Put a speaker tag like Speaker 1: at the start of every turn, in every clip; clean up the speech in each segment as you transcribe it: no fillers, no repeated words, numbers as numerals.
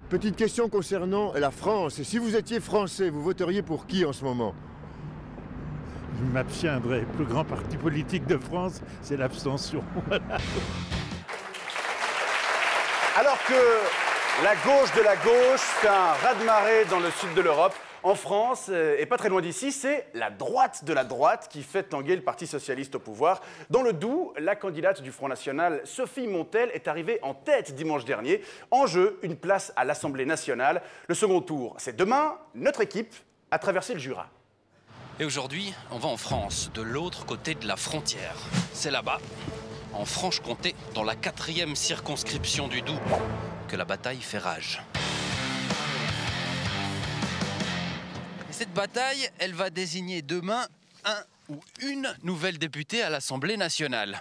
Speaker 1: Petite question concernant la France. Si vous étiez français, vous voteriez pour qui en ce moment?
Speaker 2: Je m'abstiendrai. Le plus grand parti politique de France, c'est l'abstention. Voilà.
Speaker 3: Alors que la gauche de la gauche fait un raz-de-marée dans le sud de l'Europe, en France, et pas très loin d'ici, c'est la droite de la droite qui fait tanguer le Parti socialiste au pouvoir. Dans le Doubs, la candidate du Front National, Sophie Montel, est arrivée en tête dimanche dernier. En jeu, une place à l'Assemblée nationale. Le second tour, c'est demain. Notre équipe a traversé le Jura.
Speaker 4: Et aujourd'hui, on va en France, de l'autre côté de la frontière. C'est là-bas, en Franche-Comté, dans la 4e circonscription du Doubs, que la bataille fait rage. Et cette bataille, elle va désigner demain un ou une nouvelle députée à l'Assemblée nationale.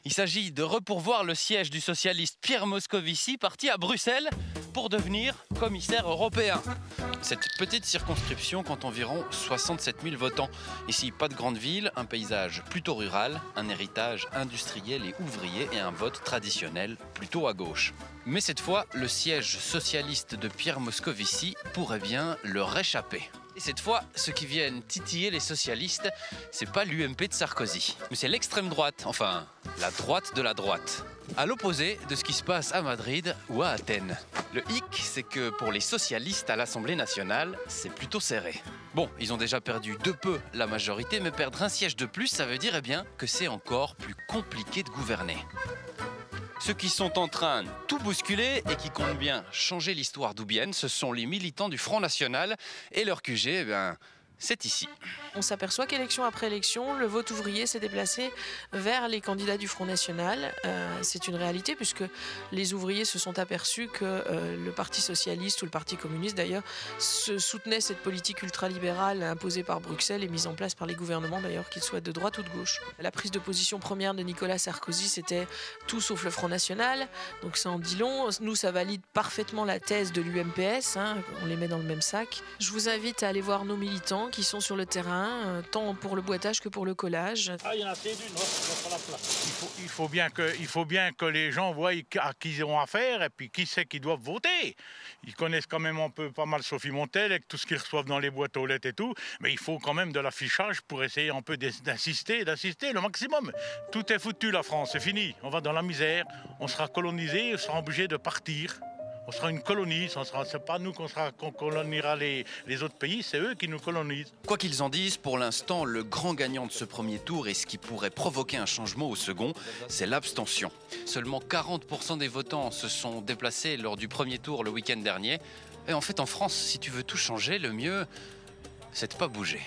Speaker 4: Il s'agit de repourvoir le siège du socialiste Pierre Moscovici, parti à Bruxelles pour devenir commissaire européen. Cette petite circonscription compte environ 67 000 votants. Ici, pas de grande ville, un paysage plutôt rural, un héritage industriel et ouvrier et un vote traditionnel plutôt à gauche. Mais cette fois, le siège socialiste de Pierre Moscovici pourrait bien leur échapper. Et cette fois, ceux qui viennent titiller les socialistes, c'est pas l'UMP de Sarkozy, mais c'est l'extrême droite, enfin, la droite de la droite. À l'opposé de ce qui se passe à Madrid ou à Athènes. Le hic, c'est que pour les socialistes à l'Assemblée nationale, c'est plutôt serré. Bon, ils ont déjà perdu de peu la majorité, mais perdre un siège de plus, ça veut dire que c'est encore plus compliqué de gouverner. Ceux qui sont en train de tout bousculer et qui comptent bien changer l'histoire doubienne, ce sont les militants du Front National et leur QG, c'est ici.
Speaker 5: On s'aperçoit qu'élection après élection, le vote ouvrier s'est déplacé vers les candidats du Front National. C'est une réalité puisque les ouvriers se sont aperçus que le Parti Socialiste ou le Parti Communiste d'ailleurs soutenait cette politique ultralibérale imposée par Bruxelles et mise en place par les gouvernements d'ailleurs, qu'ils soient de droite ou de gauche. La prise de position première de Nicolas Sarkozy, c'était tout sauf le Front National. Donc ça en dit long. Nous, ça valide parfaitement la thèse de l'UMPS. On les met dans le même sac. Je vous invite à aller voir nos militants qui sont sur le terrain, tant pour le boitage que pour le collage.
Speaker 6: Ah, il y en a assez d'une, sur la place. Il faut bien que les gens voient à qui ils ont affaire et puis qui c'est qui doivent voter. Ils connaissent quand même un peu pas mal Sophie Montel avec tout ce qu'ils reçoivent dans les boîtes aux lettres et tout, mais il faut quand même de l'affichage pour essayer un peu d'insister le maximum. Tout est foutu, la France, c'est fini. On va dans la misère, on sera colonisé, on sera obligé de partir. On sera une colonie, c'est pas nous qu'on coloniera les autres pays, c'est eux qui nous colonisent.
Speaker 4: Quoi qu'ils en disent, pour l'instant, le grand gagnant de ce premier tour et ce qui pourrait provoquer un changement au second, c'est l'abstention. Seulement 40% des votants se sont déplacés lors du premier tour le week-end dernier. Et en fait, en France, si tu veux tout changer, le mieux, c'est de pas bouger.